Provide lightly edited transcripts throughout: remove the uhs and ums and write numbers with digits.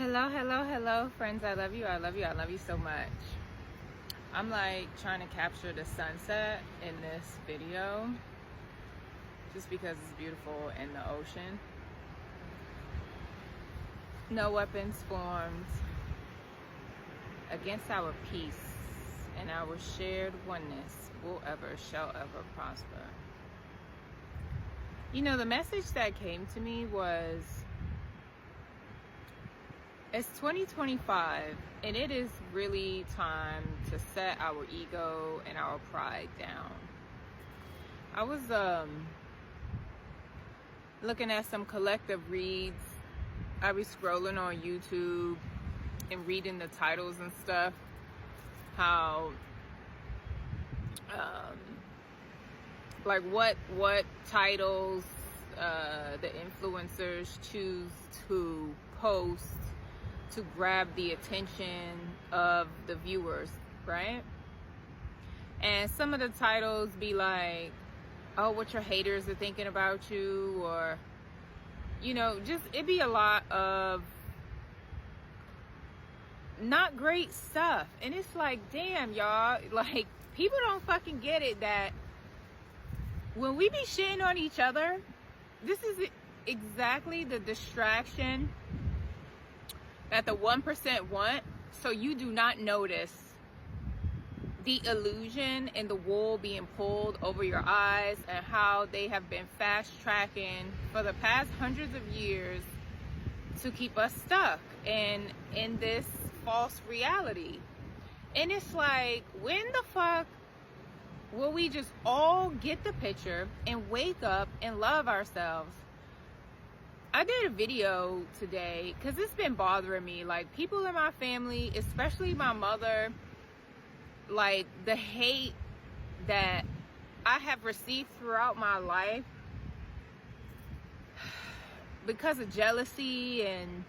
Hello, friends. I love you so much. I'm like trying to capture the sunset in this video just because it's beautiful in the ocean. No weapons formed against our peace and our shared oneness shall ever prosper. You know, the message that came to me was, it's 2025 and it is really time to set our ego and our pride down. I was looking at some collective reads. I was scrolling on YouTube and reading the titles and stuff, how like what titles the influencers choose to post to grab the attention of the viewers, right? And some of the titles be like, oh, what your haters are thinking about you, or, you know, just, it'd be a lot of not great stuff. And it's like, damn, y'all, like, people don't fucking get it that when we be shitting on each other, this is exactly the distraction that the 1% want, so you do not notice the illusion and the wool being pulled over your eyes, and how they have been fast tracking for the past hundreds of years to keep us stuck in this false reality. And it's like, when the fuck will we just all get the picture and wake up and love ourselves? I did a video today because it's been bothering me. Like, people in my family, especially my mother, like, the hate that I have received throughout my life because of jealousy and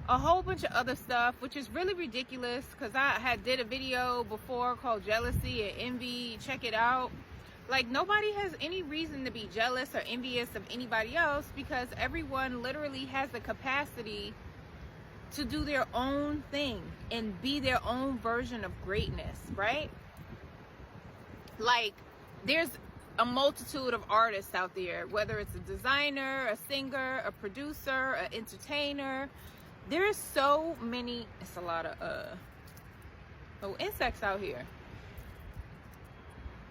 a whole bunch of other stuff, which is really ridiculous, because I did a video before called Jealousy and Envy. Check it out. Like, nobody has any reason to be jealous or envious of anybody else, because everyone literally has the capacity to do their own thing and be their own version of greatness, right? Like, there's a multitude of artists out there, whether it's a designer, a singer, a producer, an entertainer. There's so many, it's a lot of insects out here.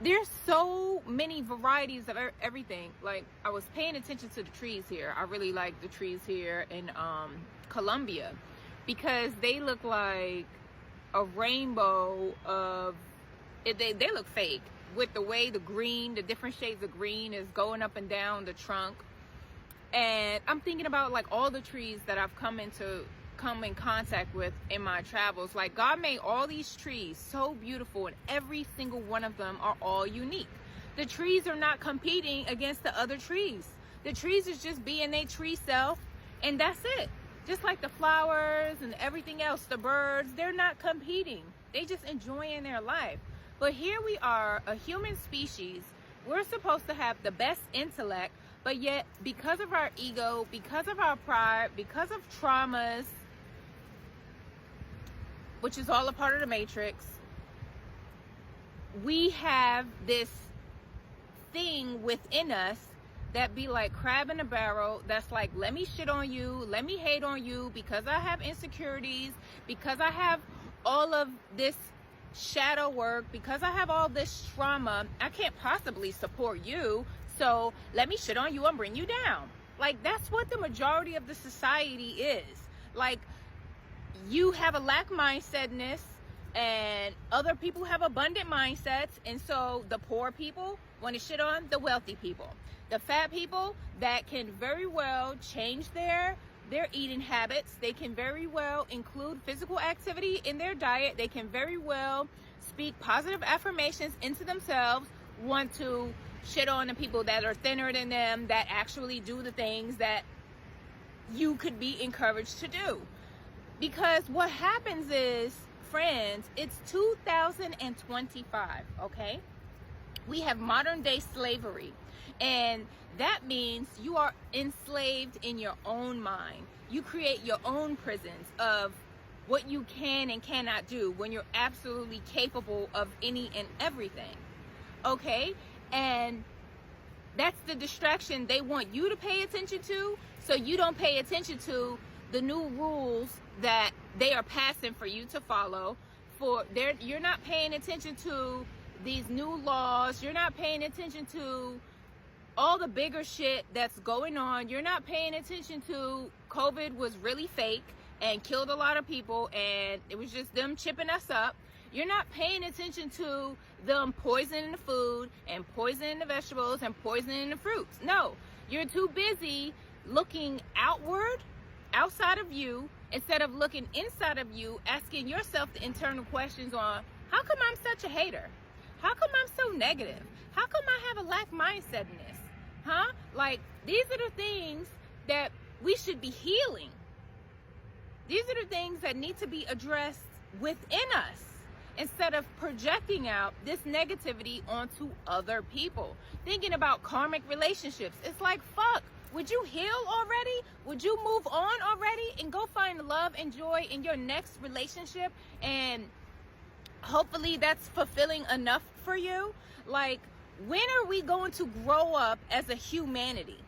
There's so many varieties of everything. Like, I was paying attention to the trees here. I really like the trees here in Colombia, because they look like a rainbow of, they look fake with the way the green, the different shades of green is going up and down the trunk. And I'm thinking about, like, all the trees that I've come in contact with in my travels. Like, God made all these trees so beautiful, and every single one of them are all unique. The trees are not competing against the other trees. The trees is just being their tree self, and that's it. Just like the flowers and everything else, the birds, they're not competing. They just enjoying their life. But here we are, a human species. We're supposed to have the best intellect, but yet, because of our ego, because of our pride, because of traumas, which is all a part of the matrix, we have this thing within us that be like crab in a barrel, that's like, let me shit on you, let me hate on you, because I have insecurities, because I have all of this shadow work, because I have all this trauma, I can't possibly support you, so let me shit on you and bring you down. Like, that's what the majority of the society is. Like, you have a lack mindsetness, and other people have abundant mindsets, and so the poor people want to shit on the wealthy people. The fat people that can very well change their eating habits, they can very well include physical activity in their diet, they can very well speak positive affirmations into themselves, want to shit on the people that are thinner than them, that actually do the things that you could be encouraged to do. Because what happens is, friends, it's 2025, okay? We have modern day slavery. And that means you are enslaved in your own mind. You create your own prisons of what you can and cannot do when you're absolutely capable of any and everything. Okay? And that's the distraction they want you to pay attention to, so you don't pay attention to the new rules that they are passing for you to follow. You're not paying attention to these new laws. You're not paying attention to all the bigger shit that's going on. You're not paying attention to COVID was really fake and killed a lot of people, and it was just them chipping us up. You're not paying attention to them poisoning the food and poisoning the vegetables and poisoning the fruits. No, you're too busy looking outward, outside of you, instead of looking inside of you, asking yourself the internal questions on, how come I'm such a hater? How come I'm so negative? How come I have a lack mindset in this? Huh? Like, these are the things that we should be healing. These are the things that need to be addressed within us, instead of projecting out this negativity onto other people. Thinking about karmic relationships. It's like, fuck, would you heal already? Would you move on already and go find love and joy in your next relationship? And hopefully that's fulfilling enough for you. Like, when are we going to grow up as a humanity?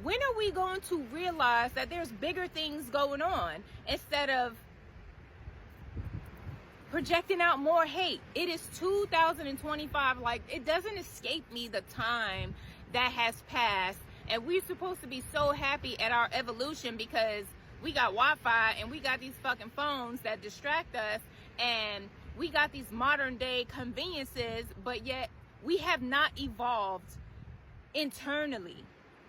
When are we going to realize that there's bigger things going on instead of projecting out more hate? It is 2025. Like, it doesn't escape me the time that has passed, and we're supposed to be so happy at our evolution because we got Wi-Fi and we got these fucking phones that distract us, and we got these modern day conveniences, but yet we have not evolved internally.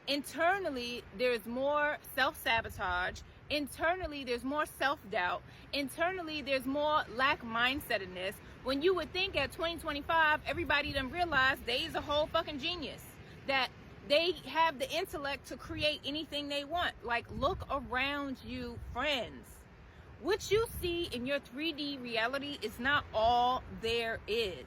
Internally, there's more self-sabotage. Internally, there's more self-doubt. Internally, there's more lack mindsetedness. When you would think at 2025, everybody done realized they is a whole fucking genius. That they have the intellect to create anything they want. Like, look around you, friends. What you see in your 3D reality is not all there is.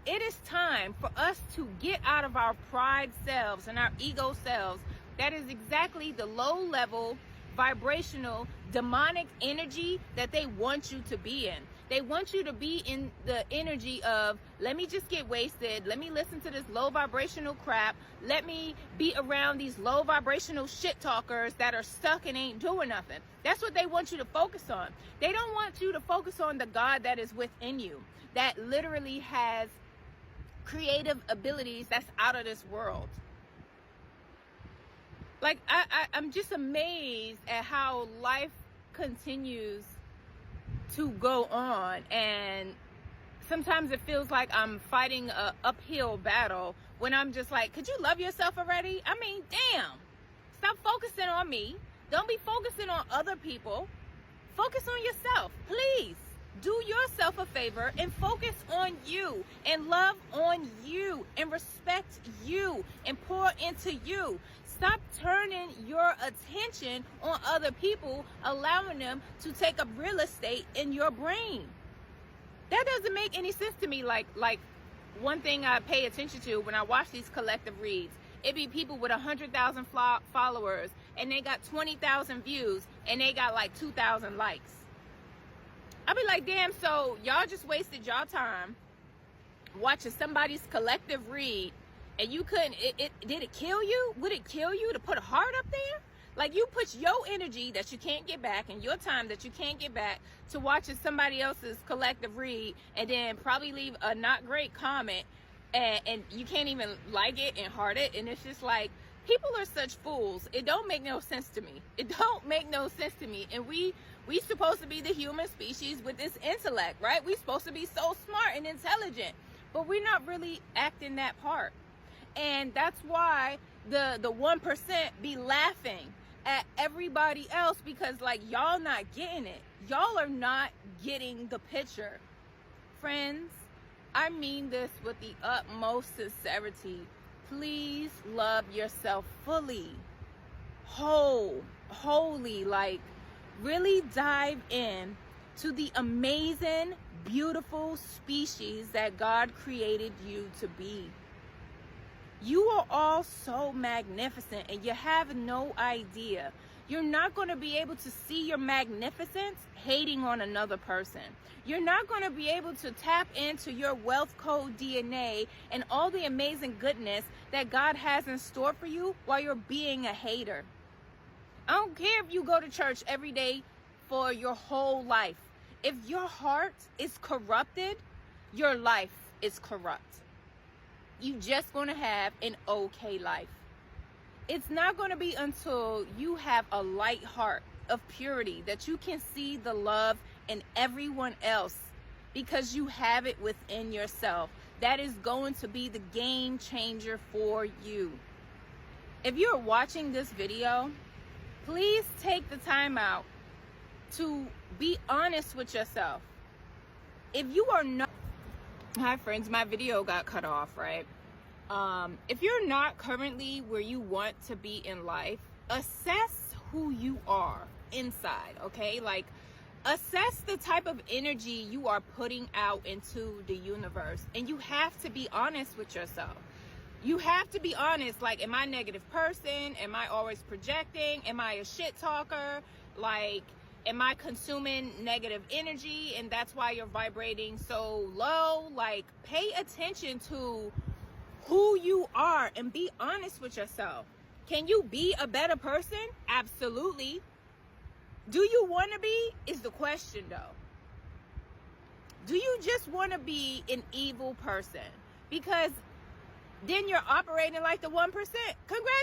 It is time for us to get out of our pride selves and our ego selves. That is exactly the low level, vibrational, demonic energy that they want you to be in. They want you to be in the energy of, let me just get wasted. Let me listen to this low vibrational crap. Let me be around these low vibrational shit talkers that are stuck and ain't doing nothing. That's what they want you to focus on. They don't want you to focus on the God that is within you, that literally has creative abilities that's out of this world. Like, I'm just amazed at how life continues to go on, and sometimes it feels like I'm fighting a uphill battle when I'm just like, could you love yourself already? I mean, damn. Stop focusing on me. Don't be focusing on other people. Focus on yourself, please. Do yourself a favor and focus on you and love on you and respect you and pour into you. Stop turning your attention on other people, allowing them to take up real estate in your brain. That doesn't make any sense to me. Like one thing I pay attention to when I watch these collective reads, it be people with 100,000 followers and they got 20,000 views and they got like 2,000 likes. I'll be like, damn, so y'all just wasted y'all time watching somebody's collective read, and you couldn't, did it kill you? Would it kill you to put a heart up there? Like, you put your energy that you can't get back and your time that you can't get back to watching somebody else's collective read, and then probably leave a not great comment, and you can't even like it and heart it, and it's just like, people are such fools. It don't make no sense to me. It don't make no sense to me. And we supposed to be the human species with this intellect, right? We supposed to be so smart and intelligent, but we're not really acting that part. And that's why the 1% be laughing at everybody else, because like, y'all not getting it. Y'all are not getting the picture. Friends, I mean this with the utmost sincerity. Please love yourself fully, wholly, like really dive in to the amazing, beautiful species that God created you to be. You are all so magnificent and you have no idea. You're not going to be able to see your magnificence hating on another person. You're not going to be able to tap into your wealth code DNA and all the amazing goodness that God has in store for you while you're being a hater. I don't care if you go to church every day for your whole life. If your heart is corrupted, your life is corrupt. You're just going to have an okay life. It's not going to be until you have a light heart of purity that you can see the love in everyone else, because you have it within yourself. That is going to be the game changer for you. If you're watching this video, please take the time out to be honest with yourself. If you are not... Hi friends, my video got cut off, right? If you're not currently where you want to be in life, assess who you are inside, okay? Like, assess the type of energy you are putting out into the universe. And you have to be honest with yourself. You have to be honest. Like, am I a negative person? Am I always projecting? Am I a shit talker? Like, am I consuming negative energy and that's why you're vibrating so low? Like, pay attention to who you are and be honest with yourself. Can you be a better person? Absolutely. Do you want to be? Is the question though. Do you just want to be an evil person? Because then you're operating like the 1%. Congratulations!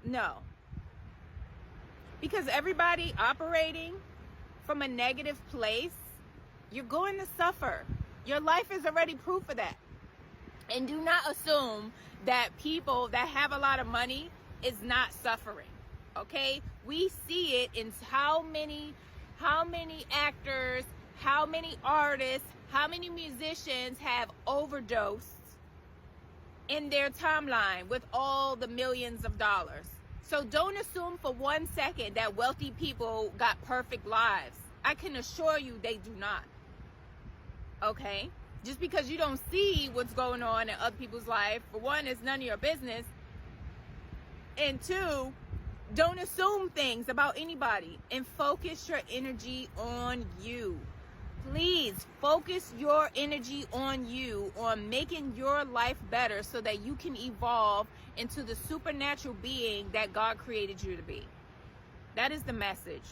No. Because everybody operating from a negative place, you're going to suffer. Your life is already proof of that. And do not assume that people that have a lot of money is not suffering. Okay? We see it in how many actors, how many artists, how many musicians have overdosed in their timeline with all the millions of dollars. So don't assume for 1 second that wealthy people got perfect lives. I can assure you they do not. Okay? Just because you don't see what's going on in other people's life, for one, it's none of your business. And two, don't assume things about anybody and focus your energy on you. Please focus your energy on you, on making your life better so that you can evolve into the supernatural being that God created you to be. That is the message.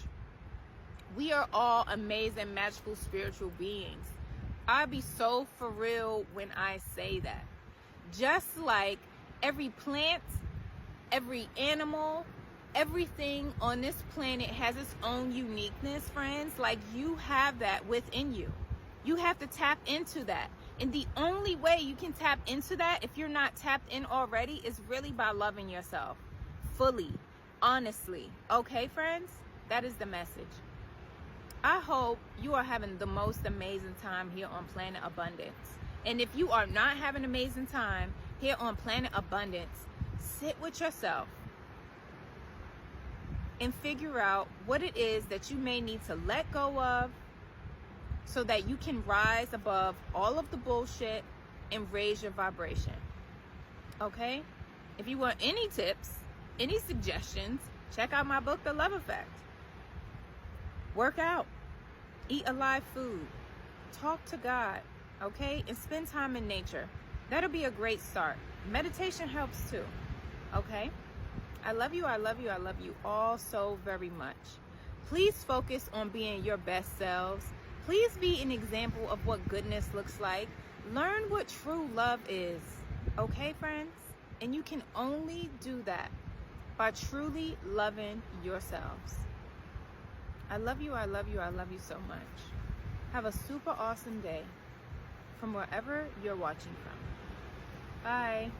We are all amazing, magical, spiritual beings. I be so for real when I say that. Just like every plant, every animal, everything on this planet has its own uniqueness, friends. Like, you have that within you. You have to tap into that. And the only way you can tap into that, if you're not tapped in already, is really by loving yourself fully, honestly. Okay, friends? That is the message. I hope you are having the most amazing time here on Planet Abundance. And if you are not having an amazing time here on Planet Abundance, sit with yourself and figure out what it is that you may need to let go of so that you can rise above all of the bullshit and raise your vibration. Okay? If you want any tips, any suggestions, check out my book, The Love Effect. Work out, eat alive food, talk to God, okay? And spend time in nature. That'll be a great start. Meditation helps too, okay? I love you, I love you, I love you all so very much. Please focus on being your best selves. Please be an example of what goodness looks like. Learn what true love is, okay, friends? And you can only do that by truly loving yourselves. I love you, I love you, I love you so much. Have a super awesome day from wherever you're watching from. Bye.